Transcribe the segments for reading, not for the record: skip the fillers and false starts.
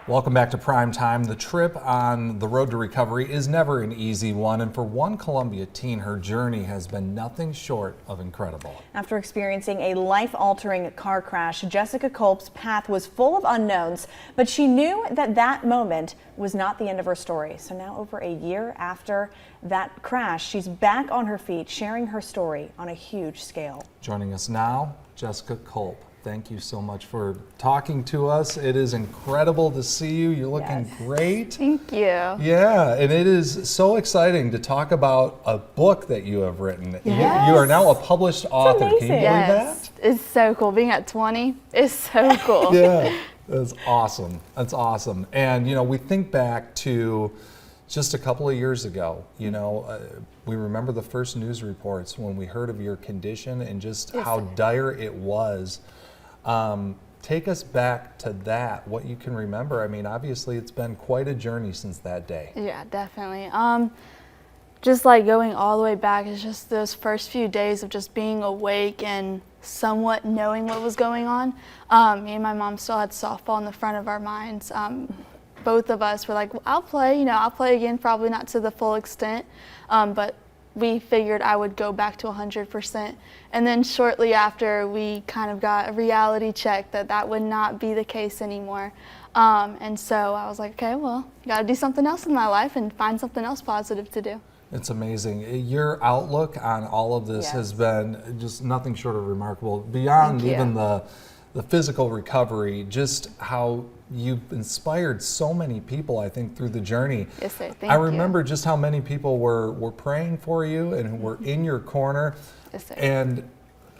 Welcome back to Primetime. The trip on the road to recovery is never an easy one, and for one Columbia teen, her journey has been nothing short of incredible. After experiencing a life-altering car crash, Jessica Culp's path was full of unknowns, but she knew that that moment was not the end of her story. So now, over a year after that crash, she's back on her feet, sharing her story on a huge scale. Joining us now, Jessica Culp. Thank you so much for talking to us. It is incredible to see you. You're looking great. Thank you. Yeah, and it is so exciting to talk about a book that you have written. Yes. You are now a published author. Can you believe that? It's so cool. Being at 20 is so cool. Yeah, that's awesome. That's awesome. And, you know, we think back to just a couple of years ago, you know, we remember the first news reports when we heard of your condition and just how dire it was. Take us back to that, what you can remember. I mean, obviously it's been quite a journey since that day. Yeah, definitely. Just like going all the way back, it's just those first few days of just being awake and somewhat knowing what was going on. Me and my mom still had softball in the front of our minds. Both of us were like, well, I'll play again, probably not to the full extent, but we figured I would go back to 100%. And then shortly after, we kind of got a reality check that that would not be the case anymore. And so I was like, okay, well, got to do something else in my life and find something else positive to do. It's amazing. Your outlook on all of this has been just nothing short of remarkable. Beyond even the physical recovery, just how you've inspired so many people, I think, through the journey. Yes, sir. Thank you. I remember just how many people were praying for you and were in your corner. Yes, sir. And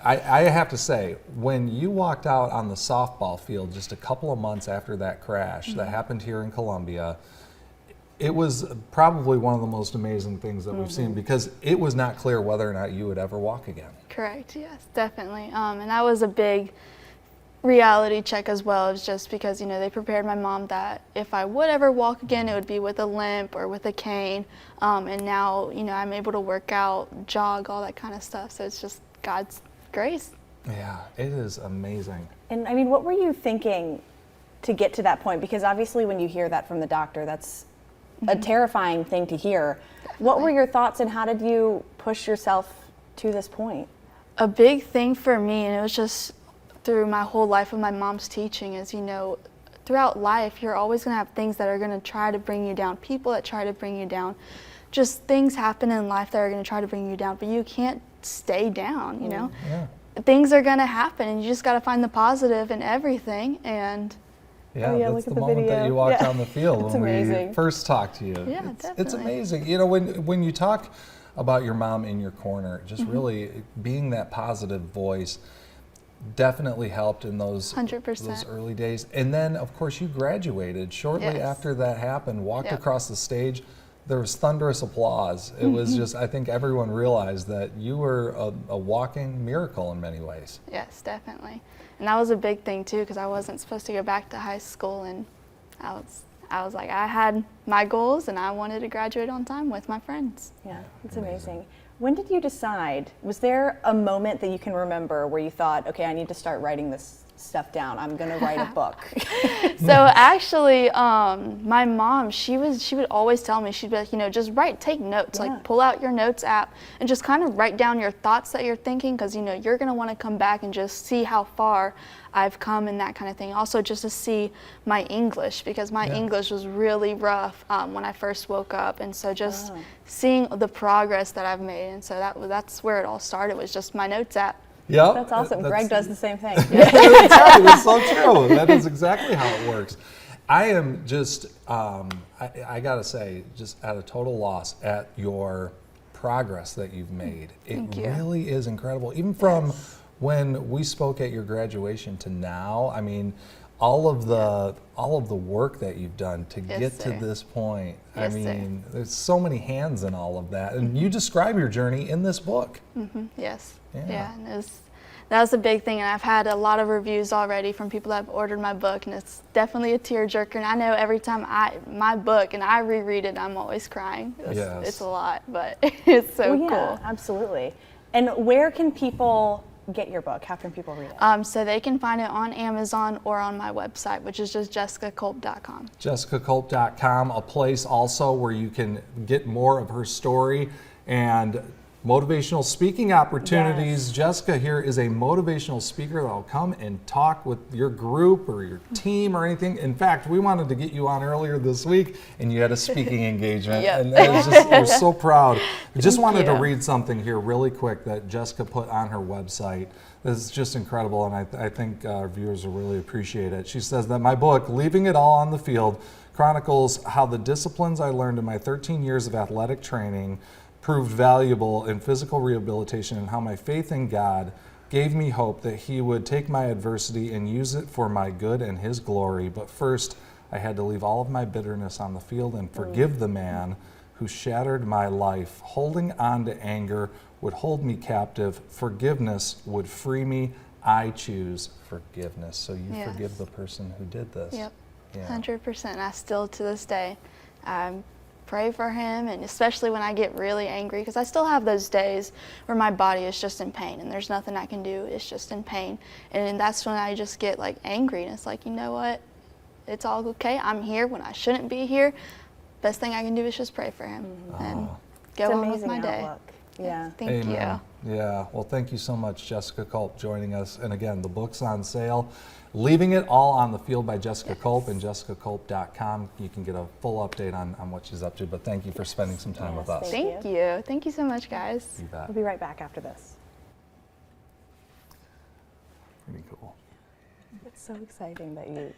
I have to say, when you walked out on the softball field just a couple of months after that crash that happened here in Columbia, it was probably one of the most amazing things that we've seen, because it was not clear whether or not you would ever walk again. Correct, yes, definitely. And that was a big reality check as well. It's just because, you know, they prepared my mom that if I would ever walk again, it would be with a limp or with a cane. And now, you know, I'm able to work out, jog, all that kind of stuff. So it's just God's grace. Yeah, it is amazing. And I mean, what were you thinking to get to that point? Because obviously when you hear that from the doctor, that's a terrifying thing to hear. Definitely. What were your thoughts and how did you push yourself to this point? A big thing for me, and it was just through my whole life of my mom's teaching, is, you know, throughout life, you're always going to have things that are going to try to bring you down, people that try to bring you down. Just things happen in life that are going to try to bring you down, but you can't stay down, you know? Yeah. Things are going to happen, and you just got to find the positive in everything. And that's the moment that you walked on the field when we first talked to you. Yeah, definitely. It's amazing. You know, when you talk about your mom in your corner, just really being that positive voice definitely helped in those 100%. Early days. And then, of course, you graduated shortly after that happened, walked across the stage. There was thunderous applause. It was just, I think everyone realized that you were a walking miracle in many ways. Yes, definitely. And that was a big thing too, because I wasn't supposed to go back to high school, and I was like, I had my goals and I wanted to graduate on time with my friends. Yeah, it's amazing. When did you decide? Was there a moment that you can remember where you thought, okay, I need to start writing this stuff down. I'm going to write a book. So actually, my mom, she would always tell me, she'd be like, you know, just take notes, like pull out your notes app and just kind of write down your thoughts that you're thinking, because, you know, you're going to want to come back and just see how far I've come and that kind of thing. Also just to see my English, because my English was really rough when I first woke up. And so just seeing the progress that I've made. And so that's where it all started, was just my notes app. Yeah, that's awesome. Greg does the same thing. That's so true. That is exactly how it works. I am just, I gotta say, just at a total loss at your progress that you've made. It really is incredible. Even from when we spoke at your graduation to now, I mean, all of the work that you've done to get to this point. I mean, there's so many hands in all of that, and you describe your journey in this book. Yes. Yeah, and that was a big thing, and I've had a lot of reviews already from people that have ordered my book, and it's definitely a tearjerker. And I know every time my book and I reread it, I'm always crying. It's a lot, but it's so cool. Absolutely. And where can people get your book? How can people read it? So they can find it on Amazon or on my website, which is just jessicaculp.com. JessicaCulp.com, a place also where you can get more of her story and motivational speaking opportunities. Yes. Jessica here is a motivational speaker that will come and talk with your group or your team or anything. In fact, we wanted to get you on earlier this week and you had a speaking engagement. Yep. And that was just, we're so proud. I just wanted to you. read something here really quick that Jessica put on her website. This is just incredible, and I think our viewers will really appreciate it. She says that my book, Leaving It All on the Field, chronicles how the disciplines I learned in my 13 years of athletic training proved valuable in physical rehabilitation, and how my faith in God gave me hope that He would take my adversity and use it for my good and His glory. But first, I had to leave all of my bitterness on the field and forgive the man who shattered my life. Holding on to anger would hold me captive. Forgiveness would free me. I choose forgiveness. So you Yes. forgive the person who did this. Yep, Yeah. 100%. I still, to this day, pray for him, and especially when I get really angry, because I still have those days where my body is just in pain and there's nothing I can do. It's just in pain. And that's when I just get like angry, and it's like, you know what? It's all okay. I'm here when I shouldn't be here. Best thing I can do is just pray for him and go It's on with amazing my day. outlook. Yeah. Thank Amen. you. Yeah. Well, thank you so much, Jessica Culp, joining us. And again, the book's on sale. Leaving It All on the Field by Jessica Culp, and jessicaculp.com. You can get a full update on what she's up to. But thank you for spending some time with us. Thank Thank you. Thank you so much, guys. You bet. We'll be right back after this. Pretty cool. It's so exciting that you.